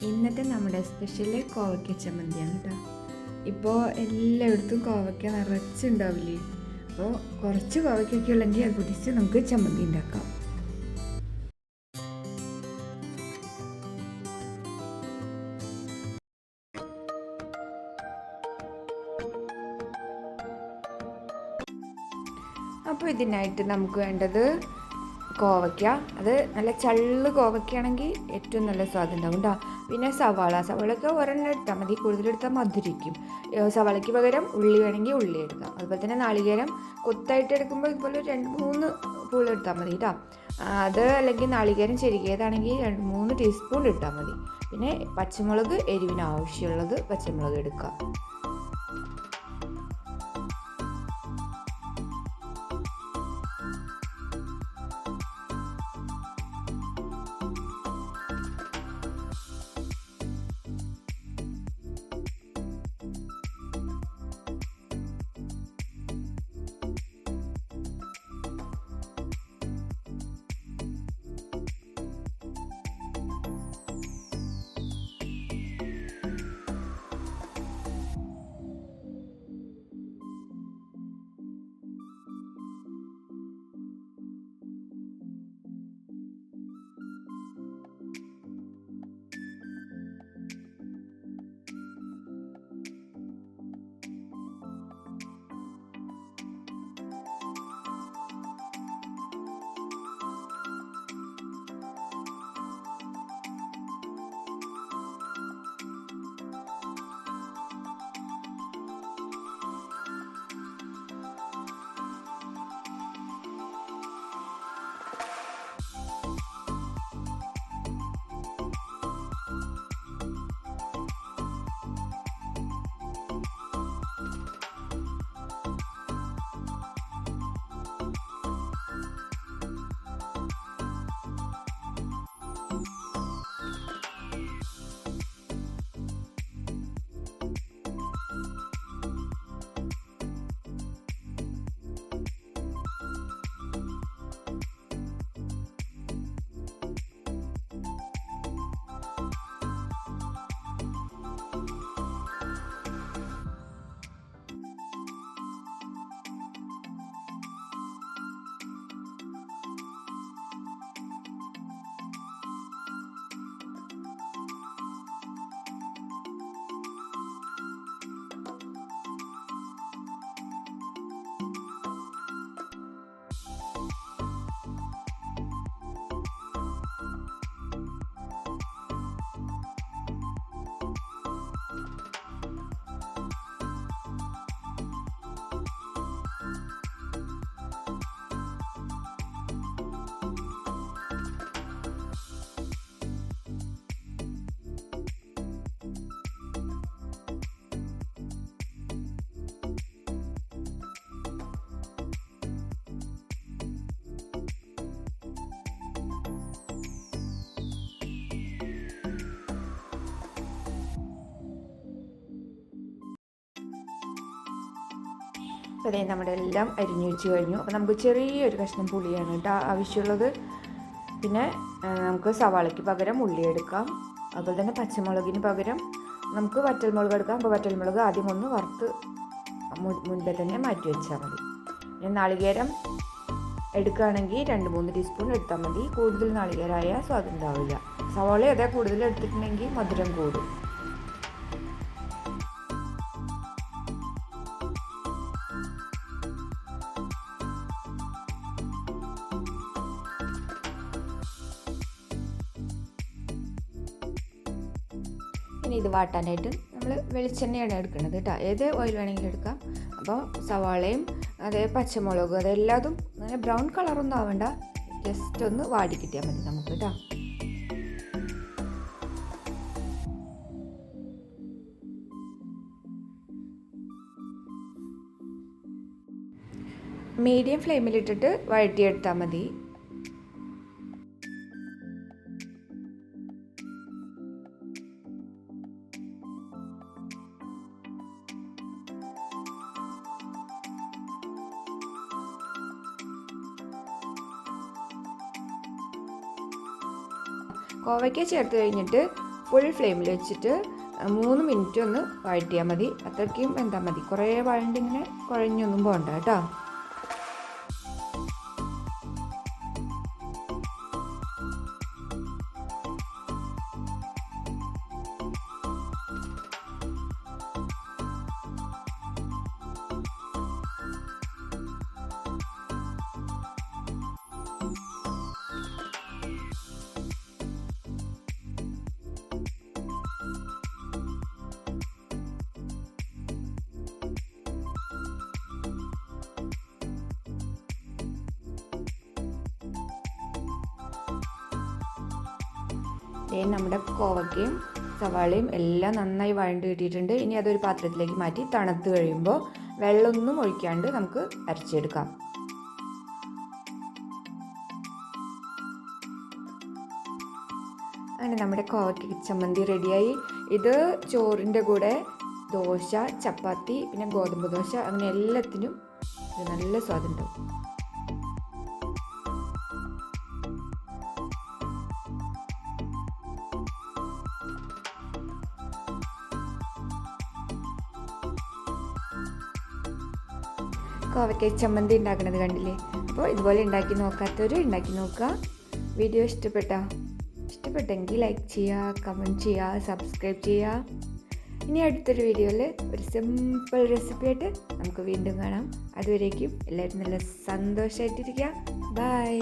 ഇന്നത്തെ നമ്മുടെ സ്പെഷ്യൽ കോവയ്ക്ക ചമ്മന്തിയാണ് കേട്ടോ. ഇപ്പോൾ എല്ലായിടത്തും കോവയ്ക്ക നിറച്ചുണ്ടാവില്ലേ. അപ്പോൾ കുറച്ച് കോവയ്ക്കൊക്കെ ഉള്ളെങ്കിൽ അത് പൊടിച്ച് നമുക്ക് ചമ്മന്തി ഉണ്ടാക്കാം. അപ്പോൾ ഇതിനായിട്ട് നമുക്ക് വേണ്ടത് കോവയ്ക്ക. അത് നല്ല ചള്ള് കോവയ്ക്കാണെങ്കിൽ ഏറ്റവും നല്ല സ്വാദം ഉണ്ടാവും കേട്ടോ. പിന്നെ സവാളയൊക്കെ ഒരെണ്ണം എടുത്താൽ മതി, കൂടുതലെടുത്താൽ മധുരിക്കും. സവാളയ്ക്ക് പകരം ഉള്ളി വേണമെങ്കിൽ ഉള്ളി എടുക്കാം. അതുപോലെ തന്നെ നാളികേരം കൊത്തായിട്ട് എടുക്കുമ്പോൾ ഇതുപോലെ 2-3 പൂൾ എടുത്താൽ മതി കേട്ടോ. അത് അല്ലെങ്കിൽ നാളികേരം ചെരുകിയതാണെങ്കിൽ 2-3 ടീസ്പൂൺ ഇട്ടാൽ മതി. പിന്നെ പച്ചമുളക്, എരിവിന് ആവശ്യമുള്ളത് പച്ചമുളക് എടുക്കുക. അപ്പോൾ നമ്മുടെ എല്ലാം അരിഞ്ഞു വെച്ച് കഴിഞ്ഞു. അപ്പോൾ നമുക്ക് ചെറിയൊരു കഷ്ണം പുളിയാണ് കേട്ടോ ആവശ്യമുള്ളത്. പിന്നെ നമുക്ക് സവാളയ്ക്ക് പകരം ഉള്ളി എടുക്കാം. അതുപോലെ തന്നെ പച്ചമുളകിന് പകരം നമുക്ക് വറ്റൽമുളക് എടുക്കാം. അപ്പോൾ വറ്റൽമുളക് ആദ്യം ഒന്ന് വറുത്ത് മുൻപേ തന്നെ മാറ്റി വെച്ചാൽ മതി. പിന്നെ നാളികേരം എടുക്കുകയാണെങ്കിൽ 2-3 ടീസ്പൂൺ എടുത്താൽ മതി. കൂടുതൽ നാളികേരമായ സ്വാദം ഉണ്ടാവില്ല. സവാള അതേ കൂടുതൽ എടുത്തിട്ടുണ്ടെങ്കിൽ മധുരം കൂടും. ഇനി ഇത് വാട്ടാനായിട്ട് നമ്മൾ വെളിച്ചെണ്ണയാണ് എടുക്കുന്നത് കേട്ടോ. ഏത് ഓയിൽ വേണമെങ്കിലും എടുക്കാം. അപ്പോൾ സവാളയും അതേ പച്ചമുളകും അതെല്ലാതും അങ്ങനെ ബ്രൗൺ കളറൊന്നും ആവണ്ട, ജസ്റ്റ് ഒന്ന് വാടി കിട്ടിയാൽ മതി നമുക്ക് കേട്ടോ. മീഡിയം ഫ്ലെയിമിലിട്ടിട്ട് വഴറ്റിയെടുത്താൽ മതി. കോവയ്ക്ക ചേർത്ത് കഴിഞ്ഞിട്ട് ഫുൾ ഫ്ലെയിമിൽ വെച്ചിട്ട് 3 മിനിറ്റ് ഒന്ന് വഴറ്റിയാൽ മതി. അത്രയ്ക്കും വെന്താൽ മതി. കുറേ വഴണ്ടിങ്ങനെ കുഴഞ്ഞൊന്നും പോകണ്ട കേട്ടോ. നമ്മുടെ കോവക്കയും സവാളയും എല്ലാം നന്നായി വഴണ്ട് കിട്ടിയിട്ടുണ്ട്. ഇനി അതൊരു പാത്രത്തിലേക്ക് മാറ്റി തണുത്ത് കഴിയുമ്പോൾ വെള്ളമൊന്നും ഒഴിക്കാണ്ട് നമുക്ക് അരച്ചെടുക്കാം. അങ്ങനെ നമ്മുടെ കോവക്ക ചമ്മന്തി റെഡിയായി. ഇത് ചോറിൻ്റെ കൂടെ ദോശ, ചപ്പാത്തി, പിന്നെ ഗോതമ്പ് ദോശ, അങ്ങനെ എല്ലാത്തിനും ഇത് നല്ല സ്വാദുണ്ടാവും. കോവക്ക ചമ്മന്തി ഉണ്ടാക്കുന്നത് കണ്ടില്ലേ? അപ്പോൾ ഇതുപോലെ ഉണ്ടാക്കി നോക്കാത്തവർ ഉണ്ടാക്കി നോക്കുക. വീഡിയോ ഇഷ്ടപ്പെട്ടെങ്കിൽ ലൈക്ക് ചെയ്യുക, കമൻറ്റ് ചെയ്യുക, സബ്സ്ക്രൈബ് ചെയ്യുക. ഇനി അടുത്തൊരു വീഡിയോയിൽ ഒരു സിമ്പിൾ റെസിപ്പി ആയിട്ട് നമുക്ക് വീണ്ടും കാണാം. അതുവരേക്കും എല്ലാവരും നല്ല സന്തോഷമായിട്ടിരിക്കുക. ബൈ.